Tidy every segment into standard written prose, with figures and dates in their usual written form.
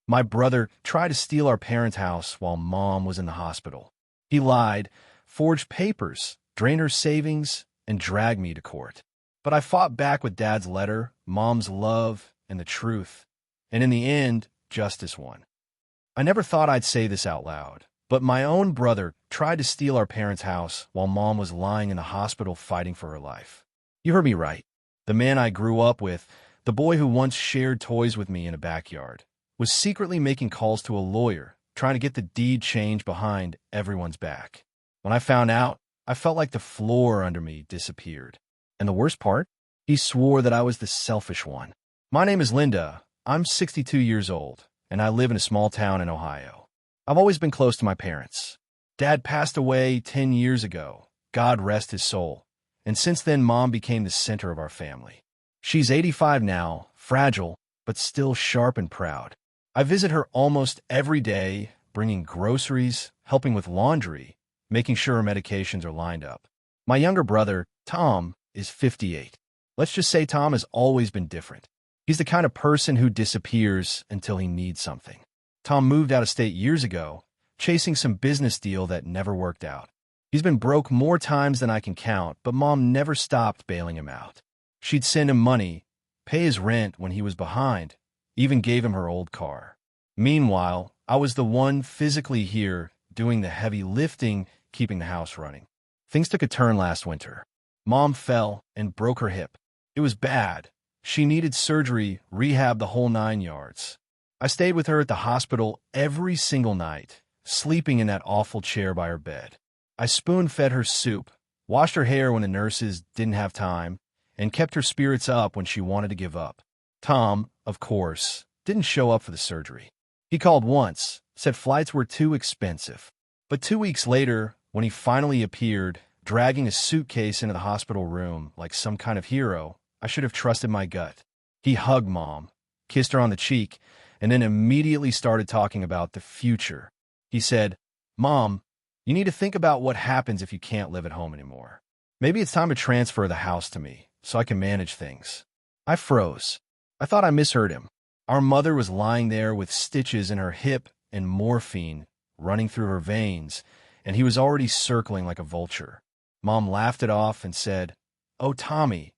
My brother tried to steal our parents' house while Mom was in the hospital. He lied, forged papers, drained her savings, and dragged me to court. But I fought back with Dad's letter, Mom's love, and the truth. And in the end, justice won. I never thought I'd say this out loud, but my own brother tried to steal our parents' house while Mom was lying in the hospital fighting for her life. You heard me right. The man I grew up with, the boy who once shared toys with me in a backyard, was secretly making calls to a lawyer, trying to get the deed changed behind everyone's back. When I found out, I felt like the floor under me disappeared. And the worst part? He swore that I was the selfish one. My name is Linda. I'm 62 years old, and I live in a small town in Ohio. I've always been close to my parents. Dad passed away 10 years ago. God rest his soul. And since then, Mom became the center of our family. She's 85 now, fragile, but still sharp and proud. I visit her almost every day, bringing groceries, helping with laundry, making sure her medications are lined up. My younger brother, Tom, is 58. Let's just say Tom has always been different. He's the kind of person who disappears until he needs something. Tom moved out of state years ago, chasing some business deal that never worked out. He's been broke more times than I can count, but Mom never stopped bailing him out. She'd send him money, pay his rent when he was behind, even gave him her old car. Meanwhile, I was the one physically here, doing the heavy lifting, keeping the house running. Things took a turn last winter. Mom fell and broke her hip. It was bad. She needed surgery, rehab, the whole 9 yards. I stayed with her at the hospital every single night, sleeping in that awful chair by her bed. I spoon-fed her soup, washed her hair when the nurses didn't have time, and kept her spirits up when she wanted to give up. Tom, of course, didn't show up for the surgery. He called once, said flights were too expensive. But 2 weeks later, when he finally appeared, dragging a suitcase into the hospital room like some kind of hero, I should have trusted my gut. He hugged Mom, kissed her on the cheek, and then immediately started talking about the future. He said, "Mom, you need to think about what happens if you can't live at home anymore. Maybe it's time to transfer the house to me so I can manage things." I froze. I thought I misheard him. Our mother was lying there with stitches in her hip and morphine running through her veins, and he was already circling like a vulture. Mom laughed it off and said, "Oh, Tommy,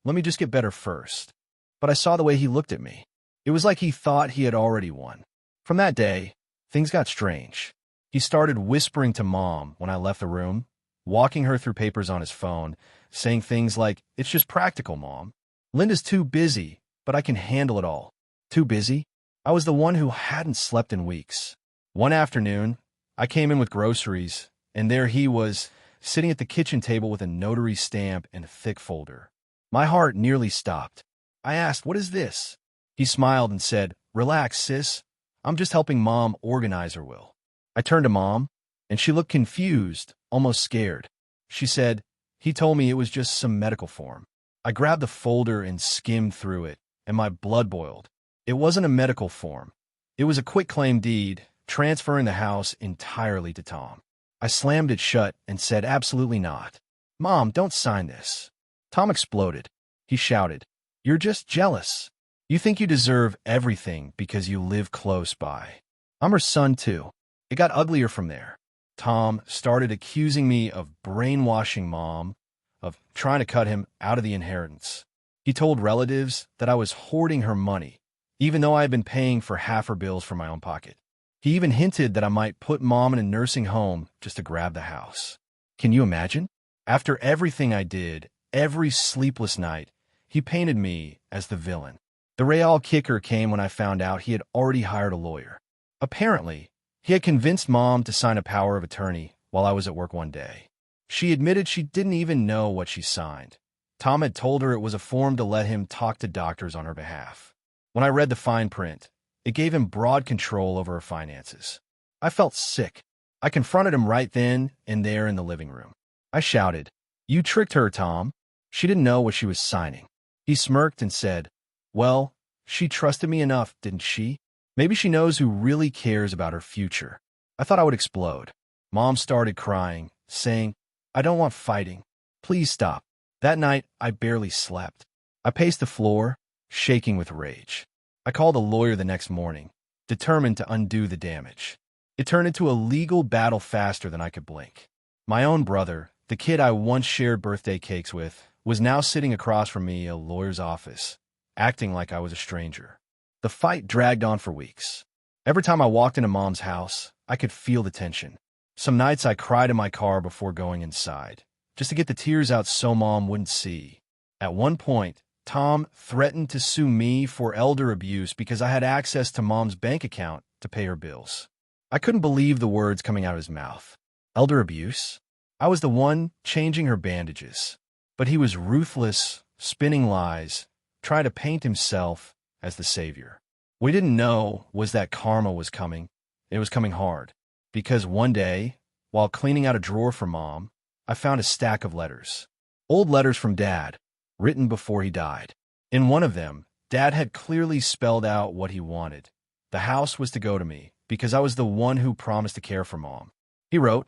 let me just get better first." But I saw the way he looked at me. It was like he thought he had already won. From that day, things got strange. He started whispering to Mom when I left the room, walking her through papers on his phone, saying things like, "It's just practical, Mom. Linda's too busy, but I can handle it all." Too busy? I was the one who hadn't slept in weeks. One afternoon, I came in with groceries, and there he was, sitting at the kitchen table with a notary stamp and a thick folder. My heart nearly stopped. I asked, "What is this?" He smiled and said, "Relax, sis. I'm just helping Mom organize her will." I turned to Mom, and she looked confused, almost scared. She said, "He told me it was just some medical form." I grabbed the folder and skimmed through it, and my blood boiled. It wasn't a medical form. It was a quitclaim deed, transferring the house entirely to Tom. I slammed it shut and said, "Absolutely not. Mom, don't sign this." Tom exploded. He shouted, "You're just jealous. You think you deserve everything because you live close by. I'm her son, too." It got uglier from there. Tom started accusing me of brainwashing Mom, of trying to cut him out of the inheritance. He told relatives that I was hoarding her money, even though I had been paying for half her bills from my own pocket. He even hinted that I might put Mom in a nursing home just to grab the house. Can you imagine? After everything I did, every sleepless night, he painted me as the villain. The real kicker came when I found out he had already hired a lawyer. Apparently, he had convinced Mom to sign a power of attorney while I was at work one day. She admitted she didn't even know what she signed. Tom had told her it was a form to let him talk to doctors on her behalf. When I read the fine print, it gave him broad control over her finances. I felt sick. I confronted him right then and there in the living room. I shouted, "You tricked her, Tom. She didn't know what she was signing." He smirked and said, "Well, she trusted me enough, didn't she? Maybe she knows who really cares about her future." I thought I would explode. Mom started crying, saying, "I don't want fighting. Please stop." That night, I barely slept. I paced the floor, shaking with rage. I called a lawyer the next morning. determined to undo the damage. It turned into a legal battle faster than I could blink. My own brother, the kid I once shared birthday cakes with, was now sitting across from me in a lawyer's office, acting like I was a stranger. The fight dragged on for weeks. Every time I walked into Mom's house, I could feel the tension. Some nights I cried in my car before going inside, just to get the tears out so Mom wouldn't see. At one point, Tom threatened to sue me for elder abuse because I had access to Mom's bank account to pay her bills. I couldn't believe the words coming out of his mouth. Elder abuse? I was the one changing her bandages. But he was ruthless, spinning lies, trying to paint himself as the savior. What he didn't know was that karma was coming. It was coming hard. Because one day, while cleaning out a drawer for Mom, I found a stack of letters. Old letters from Dad, written before he died. In one of them, Dad had clearly spelled out what he wanted. The house was to go to me, because I was the one who promised to care for Mom. He wrote,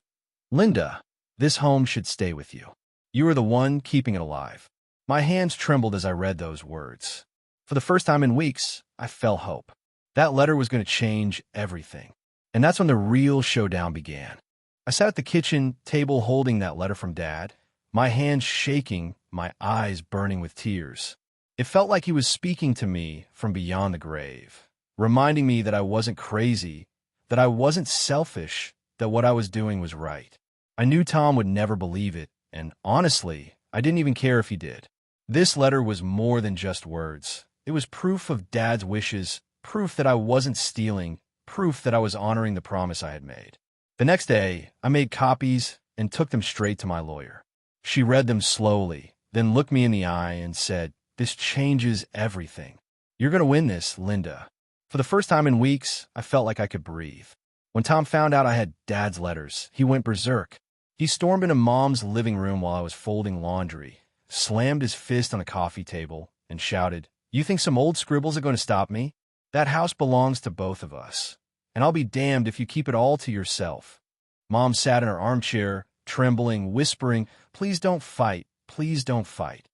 "Linda, this home should stay with you. You are the one keeping it alive." My hands trembled as I read those words. For the first time in weeks, I felt hope. That letter was going to change everything. And that's when the real showdown began. I sat at the kitchen table holding that letter from Dad, my hands shaking, my eyes burning with tears. It felt like he was speaking to me from beyond the grave, reminding me that I wasn't crazy, that I wasn't selfish, that what I was doing was right. I knew Tom would never believe it, and honestly, I didn't even care if he did. This letter was more than just words. It was proof of Dad's wishes, proof that I wasn't stealing, proof that I was honoring the promise I had made. The next day, I made copies and took them straight to my lawyer. She read them slowly, then looked me in the eye and said, "This changes everything. You're going to win this, Linda." For the first time in weeks, I felt like I could breathe. When Tom found out I had Dad's letters, he went berserk. He stormed into Mom's living room while I was folding laundry, slammed his fist on a coffee table, and shouted, "You think some old scribbles are going to stop me? That house belongs to both of us, and I'll be damned if you keep it all to yourself." Mom sat in her armchair, trembling, whispering, "Please don't fight. Please don't fight."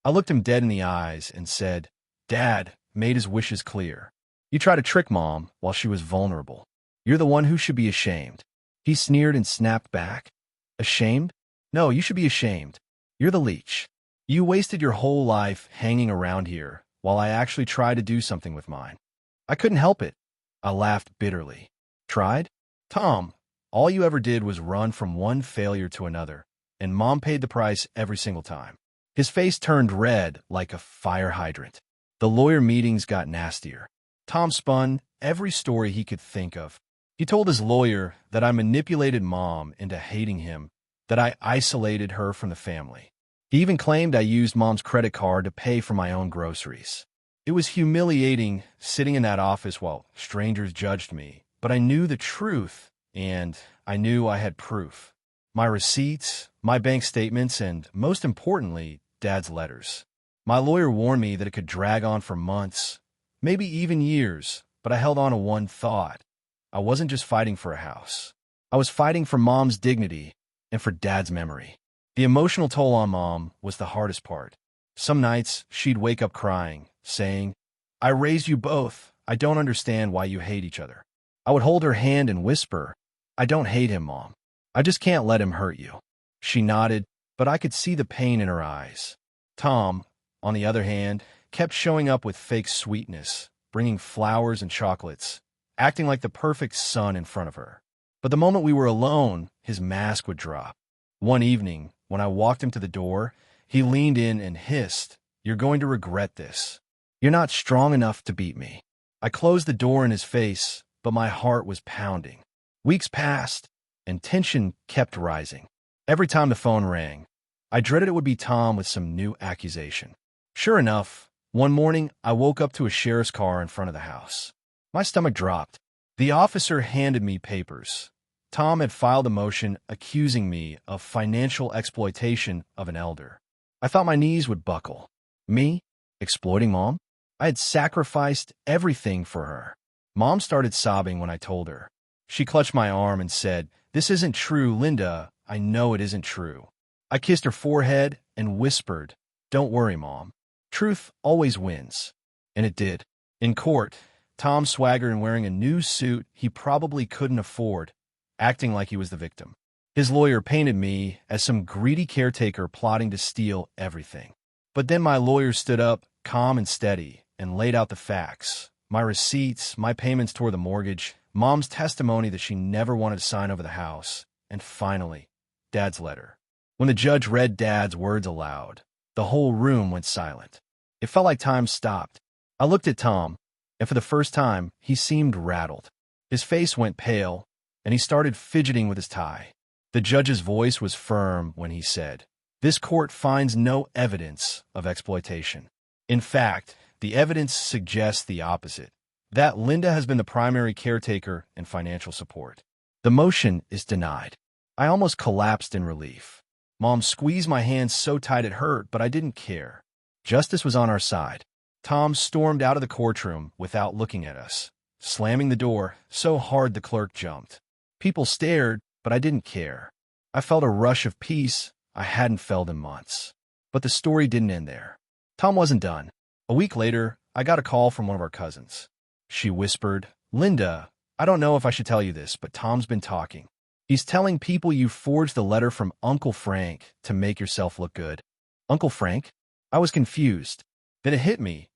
I looked him dead in the eyes and said, "Dad made his wishes clear. You tried to trick Mom while she was vulnerable. You're the one who should be ashamed." He sneered and snapped back. "Ashamed? No, you should be ashamed. You're the leech. You wasted your whole life hanging around here while I actually tried to do something with mine." I couldn't help it. I laughed bitterly. "Tried? Tom, all you ever did was run from one failure to another, and Mom paid the price every single time." His face turned red like a fire hydrant. The lawyer meetings got nastier. Tom spun every story he could think of. He told his lawyer that I manipulated Mom into hating him, that I isolated her from the family. He even claimed I used Mom's credit card to pay for my own groceries. It was humiliating sitting in that office while strangers judged me, but I knew the truth, and I knew I had proof. My receipts, my bank statements, and most importantly, Dad's letters. My lawyer warned me that it could drag on for months, maybe even years, but I held on to one thought. I wasn't just fighting for a house. I was fighting for Mom's dignity and for Dad's memory. The emotional toll on Mom was the hardest part. Some nights, she'd wake up crying, saying, "I raised you both. I don't understand why you hate each other." I would hold her hand and whisper, "I don't hate him, Mom. I just can't let him hurt you." She nodded, but I could see the pain in her eyes. Tom, on the other hand, kept showing up with fake sweetness, bringing flowers and chocolates, acting like the perfect son in front of her. But the moment we were alone, his mask would drop. One evening, when I walked him to the door, he leaned in and hissed, "You're going to regret this. You're not strong enough to beat me." I closed the door in his face, but my heart was pounding. Weeks passed, and tension kept rising. Every time the phone rang, I dreaded it would be Tom with some new accusation. Sure enough, one morning I woke up to a sheriff's car in front of the house. My stomach dropped. The officer handed me papers. Tom had filed a motion accusing me of financial exploitation of an elder. I thought my knees would buckle. Me? Exploiting Mom? I had sacrificed everything for her. Mom started sobbing when I told her. She clutched my arm and said, "This isn't true, Linda. I know it isn't true." I kissed her forehead and whispered, "Don't worry, Mom. Truth always wins." And it did. In court, Tom swaggered and wearing a new suit he probably couldn't afford, acting like he was the victim. His lawyer painted me as some greedy caretaker plotting to steal everything. But then my lawyer stood up, calm and steady, and laid out the facts. My receipts, my payments toward the mortgage, Mom's testimony that she never wanted to sign over the house, and finally, Dad's letter. When the judge read Dad's words aloud, the whole room went silent. It felt like time stopped. I looked at Tom, and for the first time, he seemed rattled. His face went pale, and he started fidgeting with his tie. The judge's voice was firm when he said, "This court finds no evidence of exploitation. In fact, the evidence suggests the opposite, that Linda has been the primary caretaker and financial support. The motion is denied." I almost collapsed in relief. Mom squeezed my hand so tight it hurt, but I didn't care. Justice was on our side. Tom stormed out of the courtroom without looking at us, slamming the door so hard the clerk jumped. People stared, but I didn't care. I felt a rush of peace I hadn't felt in months. But the story didn't end there. Tom wasn't done. A week later, I got a call from one of our cousins. She whispered, "Linda, I don't know if I should tell you this, but Tom's been talking. He's telling people you forged the letter from Uncle Frank to make yourself look good." Uncle Frank? I was confused. Then it hit me.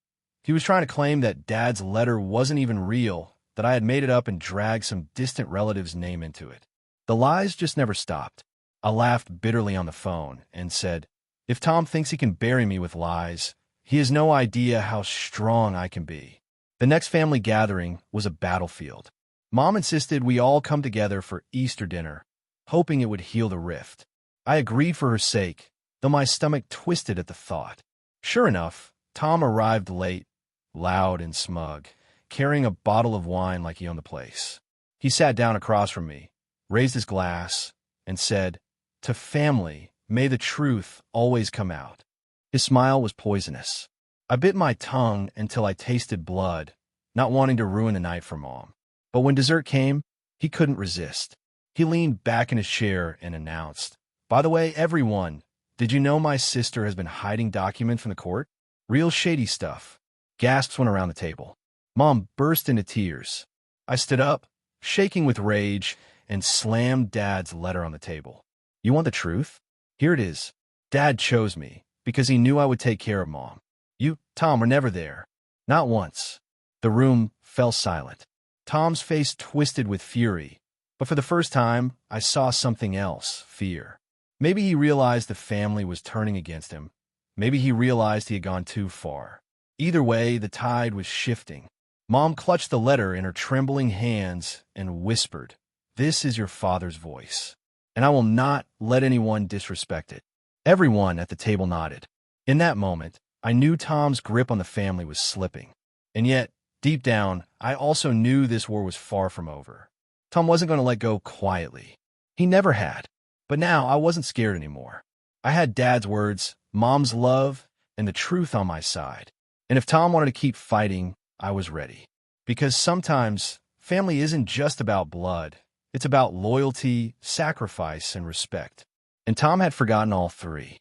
He was trying to claim that Dad's letter wasn't even real, that I had made it up and dragged some distant relative's name into it. The lies just never stopped. I laughed bitterly on the phone and said, "If Tom thinks he can bury me with lies, he has no idea how strong I can be." The next family gathering was a battlefield. Mom insisted we all come together for Easter dinner, hoping it would heal the rift. I agreed for her sake, though my stomach twisted at the thought. Sure enough, Tom arrived late, loud and smug, carrying a bottle of wine like he owned the place. He sat down across from me, raised his glass, and said, "To family, may the truth always come out." His smile was poisonous. I bit my tongue until I tasted blood, not wanting to ruin the night for Mom. But when dessert came, he couldn't resist. He leaned back in his chair and announced, "By the way, everyone, did you know my sister has been hiding documents from the court? Real shady stuff." Gasps went around the table. Mom burst into tears. I stood up, shaking with rage, and slammed Dad's letter on the table. "You want the truth? Here it is. Dad chose me because he knew I would take care of Mom. You, Tom, were never there. Not once." The room fell silent. Tom's face twisted with fury, but for the first time, I saw something else, fear. Maybe he realized the family was turning against him. Maybe he realized he had gone too far. Either way, the tide was shifting. Mom clutched the letter in her trembling hands and whispered, "This is your father's voice, and I will not let anyone disrespect it." Everyone at the table nodded. In that moment, I knew Tom's grip on the family was slipping. And yet, deep down, I also knew this war was far from over. Tom wasn't going to let go quietly. He never had. But now I wasn't scared anymore. I had Dad's words, Mom's love, and the truth on my side. And if Tom wanted to keep fighting, I was ready. Because sometimes, family isn't just about blood. It's about loyalty, sacrifice, and respect. And Tom had forgotten all three.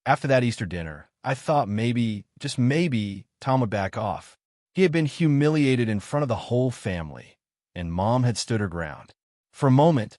After that Easter dinner, I thought maybe, just maybe, Tom would back off. He had been humiliated in front of the whole family, and Mom had stood her ground. For a moment,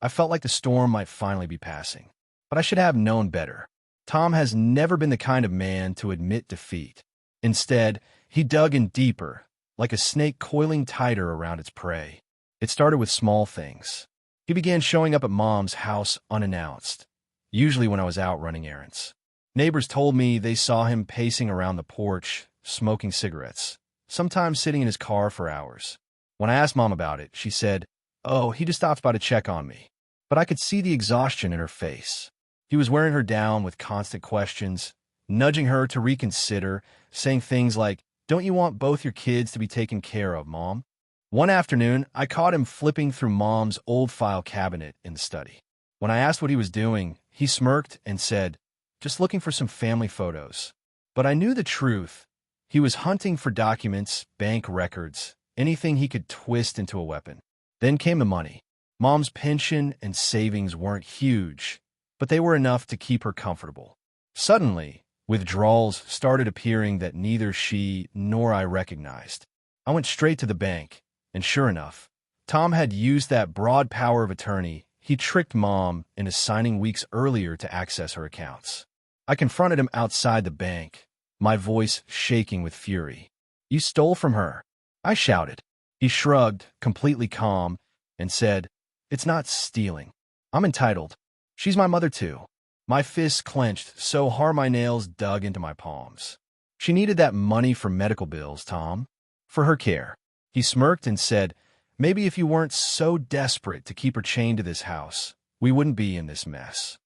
I felt like the storm might finally be passing. But I should have known better. Tom has never been the kind of man to admit defeat. Instead, he dug in deeper, like a snake coiling tighter around its prey. It started with small things. He began showing up at Mom's house unannounced, usually when I was out running errands. Neighbors told me they saw him pacing around the porch, smoking cigarettes, sometimes sitting in his car for hours. When I asked Mom about it, she said, "Oh, he just stops by to check on me." But I could see the exhaustion in her face. He was wearing her down with constant questions, nudging her to reconsider, saying things like, "Don't you want both your kids to be taken care of, Mom?" One afternoon, I caught him flipping through Mom's old file cabinet in the study. When I asked what he was doing, he smirked and said, "Just looking for some family photos." But I knew the truth. He was hunting for documents, bank records, anything he could twist into a weapon. Then came the money. Mom's pension and savings weren't huge, but they were enough to keep her comfortable. Suddenly, withdrawals started appearing that neither she nor I recognized. I went straight to the bank, and sure enough, Tom had used that broad power of attorney. He tricked Mom into signing weeks earlier to access her accounts. I confronted him outside the bank, my voice shaking with fury. "You stole from her," I shouted. He shrugged, completely calm, and said, "It's not stealing. I'm entitled. She's my mother too." My fists clenched so hard my nails dug into my palms. "She needed that money for medical bills, Tom. For her care." He smirked and said, "Maybe if you weren't so desperate to keep her chained to this house, we wouldn't be in this mess."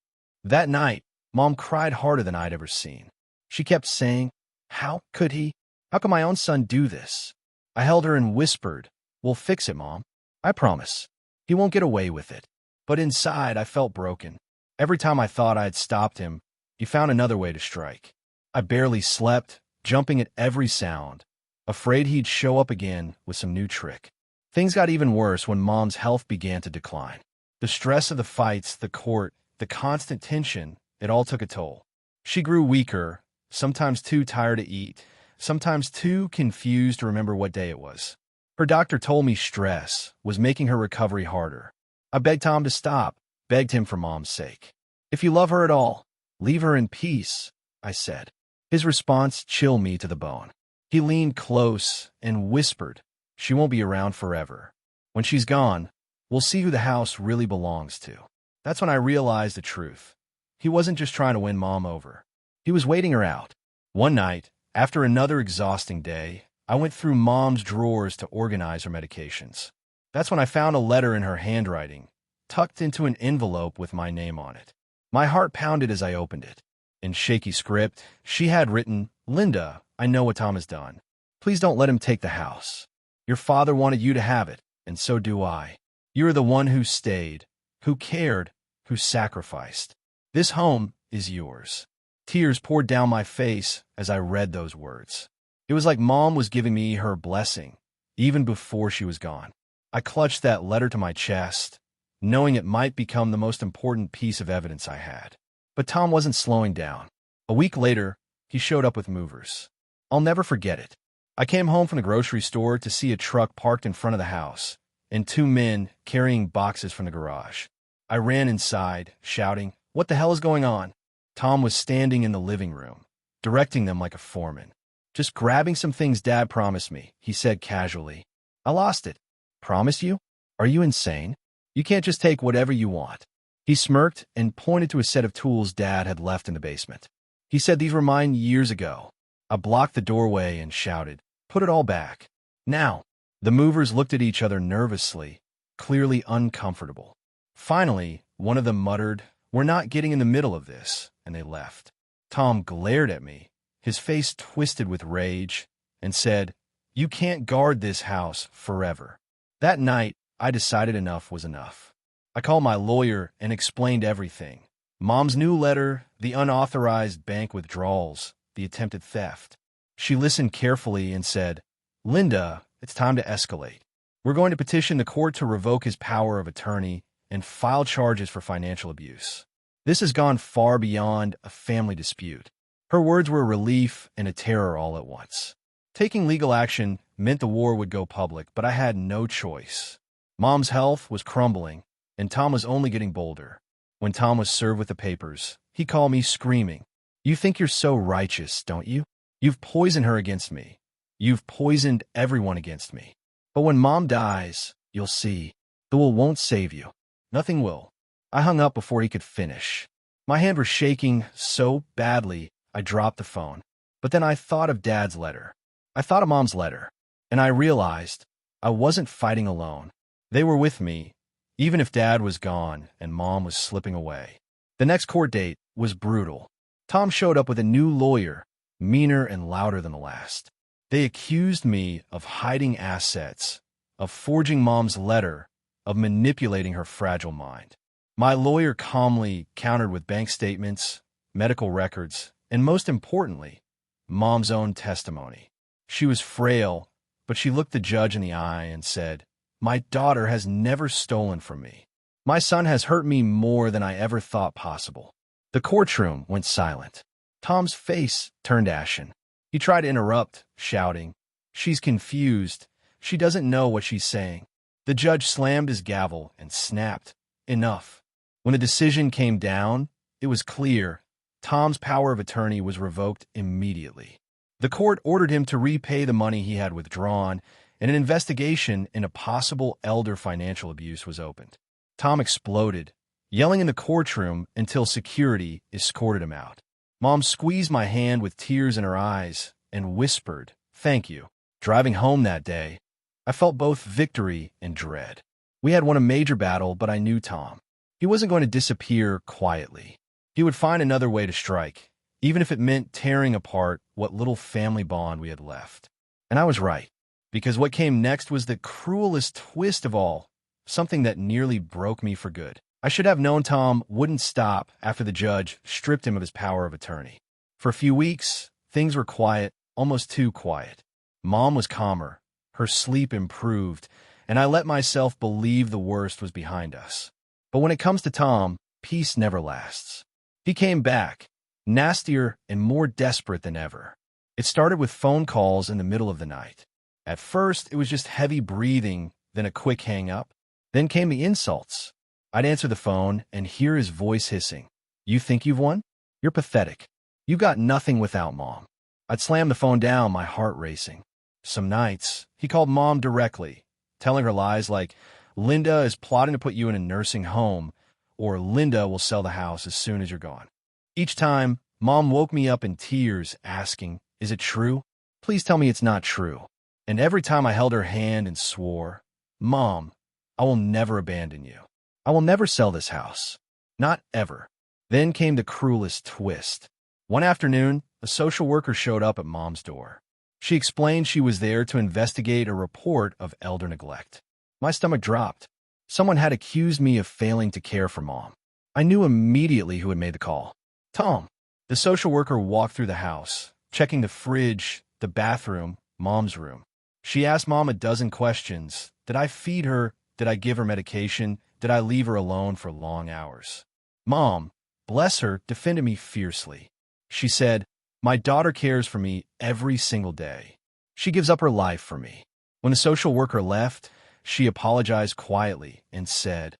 That night, Mom cried harder than I'd ever seen. She kept saying, "How could he? How could my own son do this?" I held her and whispered, "We'll fix it, Mom. I promise. He won't get away with it." But inside, I felt broken. Every time I thought I had stopped him, he found another way to strike. I barely slept, jumping at every sound, afraid he'd show up again with some new trick. Things got even worse when Mom's health began to decline. The stress of the fights, the court, the constant tension, it all took a toll. She grew weaker, sometimes too tired to eat, sometimes too confused to remember what day it was. Her doctor told me stress was making her recovery harder. I begged Tom to stop, begged him for Mom's sake. "If you love her at all, leave her in peace," I said. His response chilled me to the bone. He leaned close and whispered, "She won't be around forever. When she's gone, we'll see who the house really belongs to." That's when I realized the truth. He wasn't just trying to win Mom over. He was waiting her out. One night, after another exhausting day, I went through Mom's drawers to organize her medications. That's when I found a letter in her handwriting, tucked into an envelope with my name on it. My heart pounded as I opened it. In shaky script, she had written, "Linda, I know what Tom has done. Please don't let him take the house. Your father wanted you to have it, and so do I. You are the one who stayed, who cared, who sacrificed. This home is yours." Tears poured down my face as I read those words. It was like Mom was giving me her blessing, even before she was gone. I clutched that letter to my chest, knowing it might become the most important piece of evidence I had. But Tom wasn't slowing down. A week later, he showed up with movers. I'll never forget it. I came home from the grocery store to see a truck parked in front of the house, and two men carrying boxes from the garage. I ran inside, shouting, "What the hell is going on?" Tom was standing in the living room, directing them like a foreman. "Just grabbing some things Dad promised me," he said casually. "I lost it." "Promised you? Are you insane? You can't just take whatever you want." He smirked and pointed to a set of tools Dad had left in the basement. He said, "These were mine years ago." I blocked the doorway and shouted, "Put it all back. Now." The movers looked at each other nervously, clearly uncomfortable. Finally, one of them muttered, "We're not getting in the middle of this," and they left. Tom glared at me, his face twisted with rage, and said, "You can't guard this house forever." That night, I decided enough was enough. I called my lawyer and explained everything. Mom's new letter, the unauthorized bank withdrawals, the attempted theft. She listened carefully and said, "Linda, it's time to escalate. We're going to petition the court to revoke his power of attorney and file charges for financial abuse. This has gone far beyond a family dispute." Her words were a relief and a terror all at once. Taking legal action meant the war would go public, but I had no choice. Mom's health was crumbling, and Tom was only getting bolder. When Tom was served with the papers, he called me screaming, "You think you're so righteous, don't you? You've poisoned her against me. You've poisoned everyone against me. But when Mom dies, you'll see. The will won't save you. Nothing will." I hung up before he could finish. My hand was shaking so badly, I dropped the phone. But then I thought of Dad's letter. I thought of Mom's letter. And I realized I wasn't fighting alone. They were with me, even if Dad was gone and Mom was slipping away. The next court date was brutal. Tom showed up with a new lawyer, meaner and louder than the last. They accused me of hiding assets, of forging Mom's letter, of manipulating her fragile mind. My lawyer calmly countered with bank statements, medical records, and most importantly, Mom's own testimony. She was frail, but she looked the judge in the eye and said, "My daughter has never stolen from me. My son has hurt me more than I ever thought possible." The courtroom went silent. Tom's face turned ashen. He tried to interrupt, shouting, "She's confused. She doesn't know what she's saying." The judge slammed his gavel and snapped, "Enough." When the decision came down, it was clear. Tom's power of attorney was revoked immediately. The court ordered him to repay the money he had withdrawn, and an investigation into possible elder financial abuse was opened. Tom exploded, yelling in the courtroom until security escorted him out. Mom squeezed my hand with tears in her eyes and whispered, "Thank you." Driving home that day, I felt both victory and dread. We had won a major battle, but I knew Tom. He wasn't going to disappear quietly. He would find another way to strike, even if it meant tearing apart what little family bond we had left. And I was right, because what came next was the cruelest twist of all, something that nearly broke me for good. I should have known Tom wouldn't stop after the judge stripped him of his power of attorney. For a few weeks, things were quiet, almost too quiet. Mom was calmer, her sleep improved, and I let myself believe the worst was behind us. But when it comes to Tom, peace never lasts. He came back, nastier and more desperate than ever. It started with phone calls in the middle of the night. At first, it was just heavy breathing, then a quick hang-up. Then came the insults. I'd answer the phone and hear his voice hissing. "You think you've won? You're pathetic. You got nothing without Mom." I'd slam the phone down, my heart racing. Some nights, he called Mom directly, telling her lies like, "Linda is plotting to put you in a nursing home," or "Linda will sell the house as soon as you're gone." Each time, Mom woke me up in tears, asking, "Is it true? Please tell me it's not true." And every time I held her hand and swore, "Mom, I will never abandon you. I will never sell this house. Not ever." Then came the cruelest twist. One afternoon, a social worker showed up at Mom's door. She explained she was there to investigate a report of elder neglect. My stomach dropped. Someone had accused me of failing to care for Mom. I knew immediately who had made the call. Tom. The social worker walked through the house, checking the fridge, the bathroom, Mom's room. She asked Mom a dozen questions. Did I feed her? Did I give her medication? Did I leave her alone for long hours? Mom, bless her, defended me fiercely. She said, "My daughter cares for me every single day. She gives up her life for me." When the social worker left, she apologized quietly and said,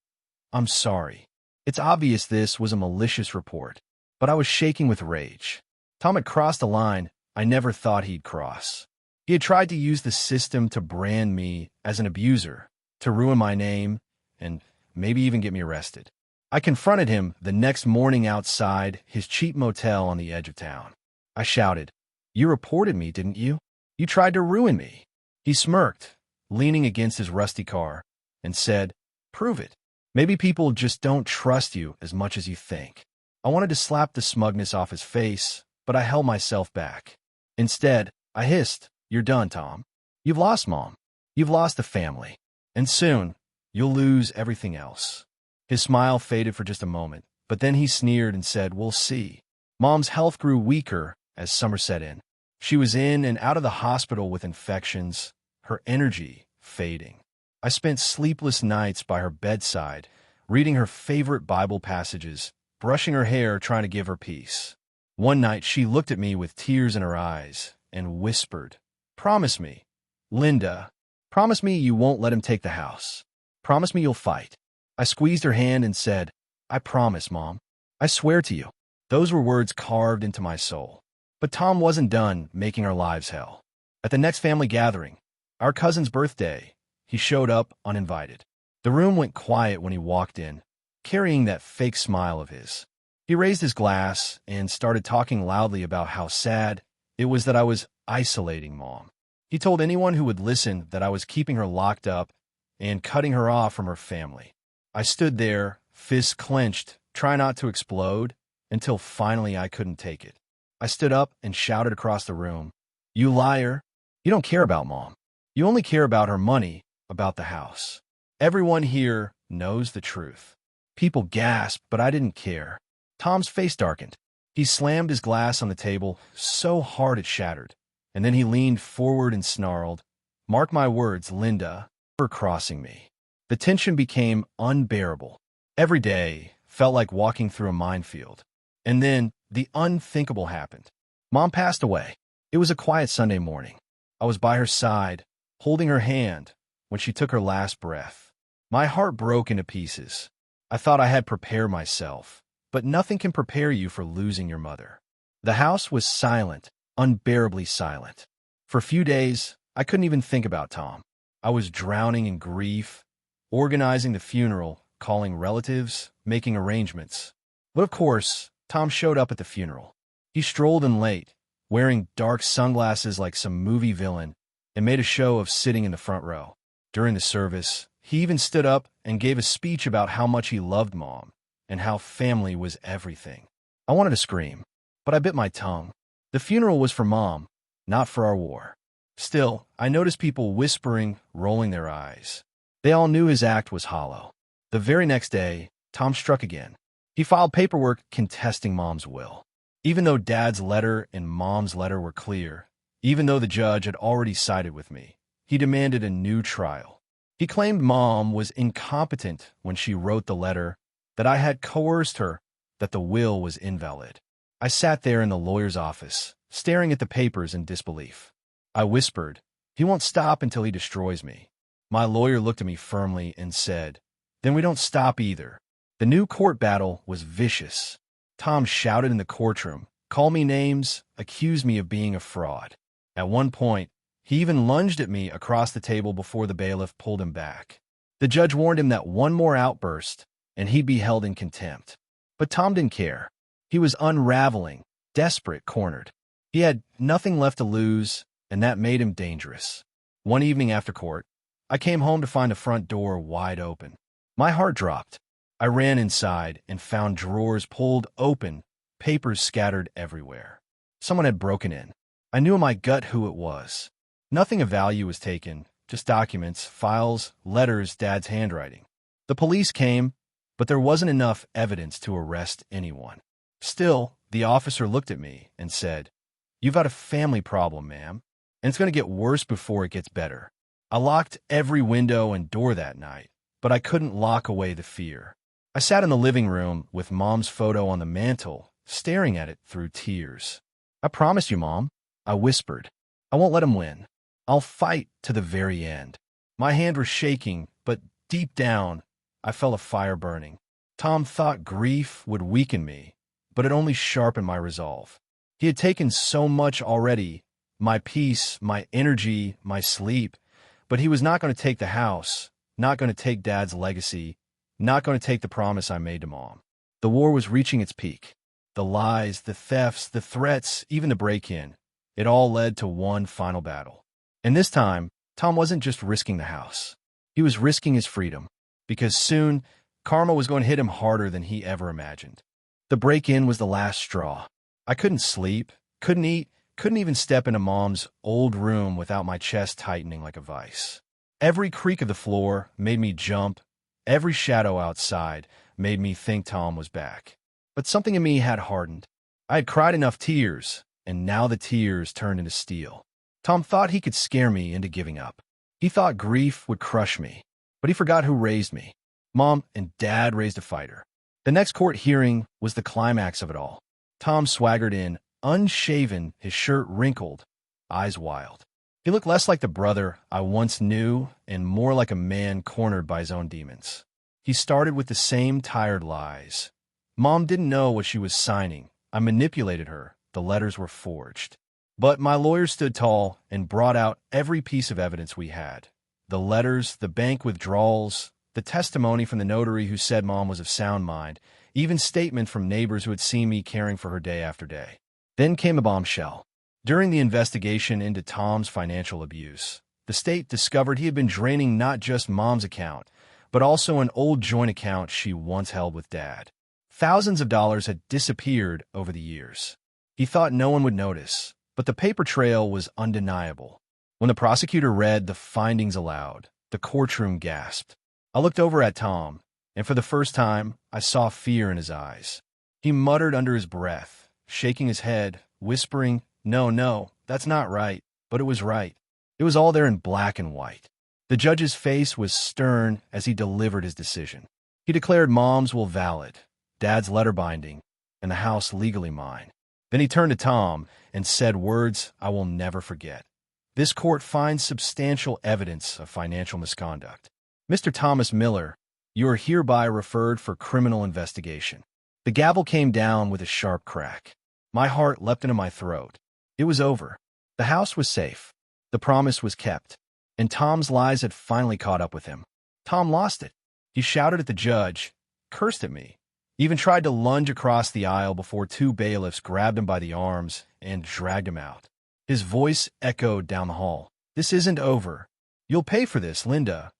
"I'm sorry. It's obvious this was a malicious report." But I was shaking with rage. Tom had crossed a line I never thought he'd cross. He had tried to use the system to brand me as an abuser, to ruin my name, and maybe even get me arrested. I confronted him the next morning outside his cheap motel on the edge of town. I shouted, "You reported me, didn't you? You tried to ruin me." He smirked, leaning against his rusty car, and said, "Prove it. Maybe people just don't trust you as much as you think." I wanted to slap the smugness off his face, but I held myself back. Instead, I hissed, "You're done, Tom. You've lost Mom. You've lost the family. And soon, you'll lose everything else." His smile faded for just a moment, but then he sneered and said, "We'll see." Mom's health grew weaker as summer set in. She was in and out of the hospital with infections, her energy fading. I spent sleepless nights by her bedside, reading her favorite Bible passages, brushing her hair, trying to give her peace. One night, she looked at me with tears in her eyes and whispered, "Promise me, Linda, promise me you won't let him take the house. Promise me you'll fight." I squeezed her hand and said, "I promise, Mom. I swear to you." Those were words carved into my soul. But Tom wasn't done making our lives hell. At the next family gathering, our cousin's birthday, he showed up uninvited. The room went quiet when he walked in, carrying that fake smile of his. He raised his glass and started talking loudly about how sad it was that I was isolating Mom. He told anyone who would listen that I was keeping her locked up and cutting her off from her family. I stood there, fists clenched, trying not to explode, until finally I couldn't take it. I stood up and shouted across the room, "You liar! You don't care about Mom. You only care about her money, about the house. Everyone here knows the truth." People gasped, but I didn't care. Tom's face darkened. He slammed his glass on the table so hard it shattered, and then he leaned forward and snarled, "Mark my words, Linda, you're crossing me." The tension became unbearable. Every day felt like walking through a minefield. And then the unthinkable happened. Mom passed away. It was a quiet Sunday morning. I was by her side, holding her hand when she took her last breath. My heart broke into pieces. I thought I had prepared myself, but nothing can prepare you for losing your mother. The house was silent, unbearably silent. For a few days, I couldn't even think about Tom. I was drowning in grief, organizing the funeral, calling relatives, making arrangements. But of course, Tom showed up at the funeral. He strolled in late, wearing dark sunglasses like some movie villain, and made a show of sitting in the front row. During the service, he even stood up and gave a speech about how much he loved Mom and how family was everything. I wanted to scream, but I bit my tongue. The funeral was for Mom, not for our war. Still, I noticed people whispering, rolling their eyes. They all knew his act was hollow. The very next day, Tom struck again. He filed paperwork contesting Mom's will. Even though Dad's letter and Mom's letter were clear, even though the judge had already sided with me, he demanded a new trial. He claimed Mom was incompetent when she wrote the letter, that I had coerced her, that the will was invalid. I sat there in the lawyer's office, staring at the papers in disbelief. I whispered, "He won't stop until he destroys me." My lawyer looked at me firmly and said, "Then we don't stop either." The new court battle was vicious. Tom shouted in the courtroom, called me names, accused me of being a fraud. At one point, he even lunged at me across the table before the bailiff pulled him back. The judge warned him that one more outburst, and he'd be held in contempt. But Tom didn't care. He was unraveling, desperate, cornered. He had nothing left to lose, and that made him dangerous. One evening after court, I came home to find the front door wide open. My heart dropped. I ran inside and found drawers pulled open, papers scattered everywhere. Someone had broken in. I knew in my gut who it was. Nothing of value was taken, just documents, files, letters, Dad's handwriting. The police came, but there wasn't enough evidence to arrest anyone. Still, the officer looked at me and said, "You've got a family problem, ma'am, and it's going to get worse before it gets better." I locked every window and door that night, but I couldn't lock away the fear. I sat in the living room with Mom's photo on the mantel, staring at it through tears. "I promise you, Mom," I whispered. "I won't let him win. I'll fight to the very end." My hand was shaking, but deep down, I felt a fire burning. Tom thought grief would weaken me, but it only sharpened my resolve. He had taken so much already, my peace, my energy, my sleep, but he was not going to take the house, not going to take Dad's legacy, not going to take the promise I made to Mom. The war was reaching its peak. The lies, the thefts, the threats, even the break-in, it all led to one final battle. And this time, Tom wasn't just risking the house. He was risking his freedom, because soon, karma was going to hit him harder than he ever imagined. The break-in was the last straw. I couldn't sleep, couldn't eat, couldn't even step into Mom's old room without my chest tightening like a vice. Every creak of the floor made me jump. Every shadow outside made me think Tom was back. But something in me had hardened. I had cried enough tears, and now the tears turned into steel. Tom thought he could scare me into giving up. He thought grief would crush me, but he forgot who raised me. Mom and Dad raised a fighter. The next court hearing was the climax of it all. Tom swaggered in, unshaven, his shirt wrinkled, eyes wild. He looked less like the brother I once knew and more like a man cornered by his own demons. He started with the same tired lies. Mom didn't know what she was signing. I manipulated her. The letters were forged. But my lawyer stood tall and brought out every piece of evidence we had. The letters, the bank withdrawals, the testimony from the notary who said Mom was of sound mind, even statement from neighbors who had seen me caring for her day after day. Then came a bombshell. During the investigation into Tom's financial abuse, the state discovered he had been draining not just Mom's account, but also an old joint account she once held with Dad. Thousands of dollars had disappeared over the years. He thought no one would notice, but the paper trail was undeniable. When the prosecutor read the findings aloud, the courtroom gasped. I looked over at Tom, and for the first time, I saw fear in his eyes. He muttered under his breath, shaking his head, whispering, No, that's not right." But it was right. It was all there in black and white. The judge's face was stern as he delivered his decision. He declared Mom's will valid, Dad's letter binding, and the house legally mine. Then he turned to Tom and said words I will never forget. This court finds substantial evidence of financial misconduct. Mr. Thomas Miller, you are hereby referred for criminal investigation. The gavel came down with a sharp crack. My heart leapt into my throat. It was over. The house was safe. The promise was kept. And Tom's lies had finally caught up with him. Tom lost it. He shouted at the judge, cursed at me, even tried to lunge across the aisle before two bailiffs grabbed him by the arms and dragged him out. His voice echoed down the hall. This isn't over. You'll pay for this, Linda.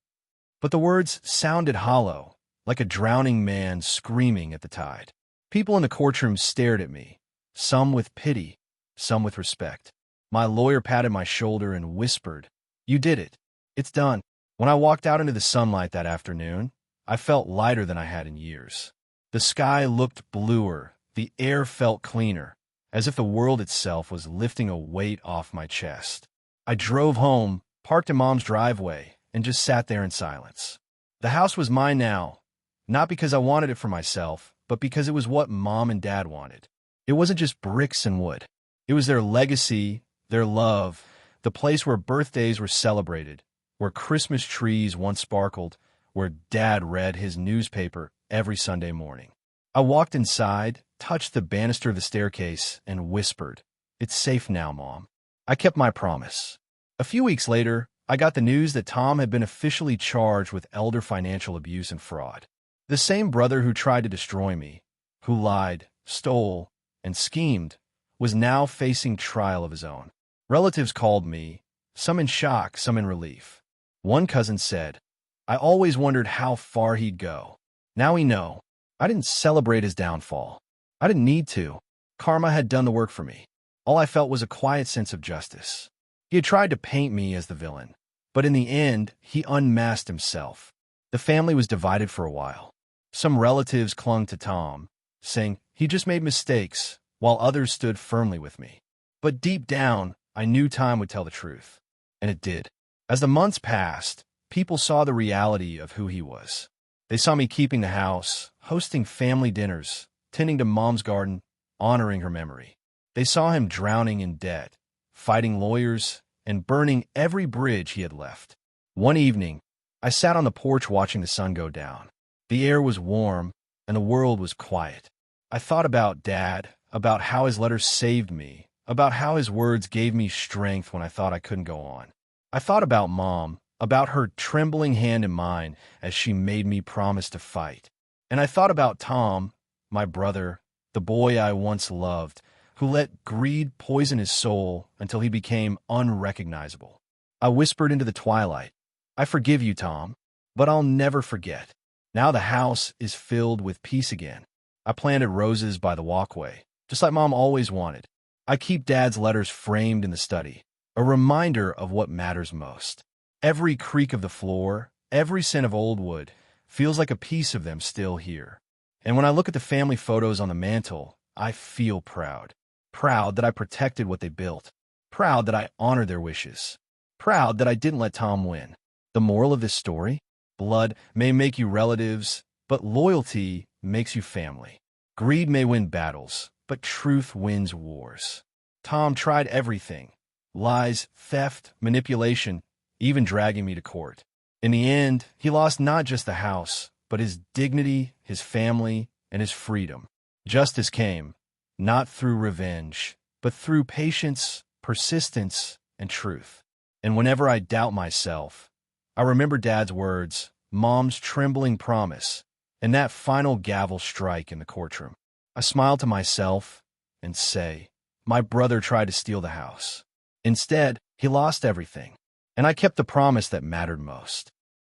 But the words sounded hollow, like a drowning man screaming at the tide. People in the courtroom stared at me, some with pity, some with respect. My lawyer patted my shoulder and whispered, "You did it. It's done." When I walked out into the sunlight that afternoon, I felt lighter than I had in years. The sky looked bluer, the air felt cleaner, as if the world itself was lifting a weight off my chest. I drove home, parked in Mom's driveway, and just sat there in silence. The house was mine now, not because I wanted it for myself, but because it was what Mom and Dad wanted. It wasn't just bricks and wood. It was their legacy, their love, the place where birthdays were celebrated, where Christmas trees once sparkled, where Dad read his newspaper every Sunday morning. I walked inside, touched the banister of the staircase, and whispered, "It's safe now, Mom." I kept my promise. A few weeks later, I got the news that Tom had been officially charged with elder financial abuse and fraud. The same brother who tried to destroy me, who lied, stole, and schemed, was now facing trial of his own. Relatives called me, some in shock, some in relief. One cousin said, "I always wondered how far he'd go. Now we know." I didn't celebrate his downfall. I didn't need to. Karma had done the work for me. All I felt was a quiet sense of justice. He had tried to paint me as the villain, but in the end, he unmasked himself. The family was divided for a while. Some relatives clung to Tom, saying he just made mistakes, while others stood firmly with me. But deep down, I knew time would tell the truth. And it did. As the months passed, people saw the reality of who he was. They saw me keeping the house, hosting family dinners, tending to Mom's garden, honoring her memory. They saw him drowning in debt, fighting lawyers, and burning every bridge he had left. One evening, I sat on the porch watching the sun go down. The air was warm, and the world was quiet. I thought about Dad, about how his letters saved me, about how his words gave me strength when I thought I couldn't go on. I thought about Mom, about her trembling hand in mine as she made me promise to fight. And I thought about Tom, my brother, the boy I once loved, who let greed poison his soul until he became unrecognizable. I whispered into the twilight, "I forgive you, Tom, but I'll never forget." Now the house is filled with peace again. I planted roses by the walkway, just like Mom always wanted. I keep Dad's letters framed in the study, a reminder of what matters most. Every creak of the floor, every scent of old wood, feels like a piece of them still here. And when I look at the family photos on the mantle, I feel proud. Proud that I protected what they built. Proud that I honored their wishes. Proud that I didn't let Tom win. The moral of this story? Blood may make you relatives, but loyalty makes you family. Greed may win battles, but truth wins wars. Tom tried everything. Lies, theft, manipulation, even dragging me to court. In the end, he lost not just the house, but his dignity, his family, and his freedom. Justice came, not through revenge, but through patience, persistence, and truth. And whenever I doubt myself, I remember Dad's words, Mom's trembling promise, and that final gavel strike in the courtroom. I smile to myself and say, my brother tried to steal the house. Instead, he lost everything, and I kept the promise that mattered most.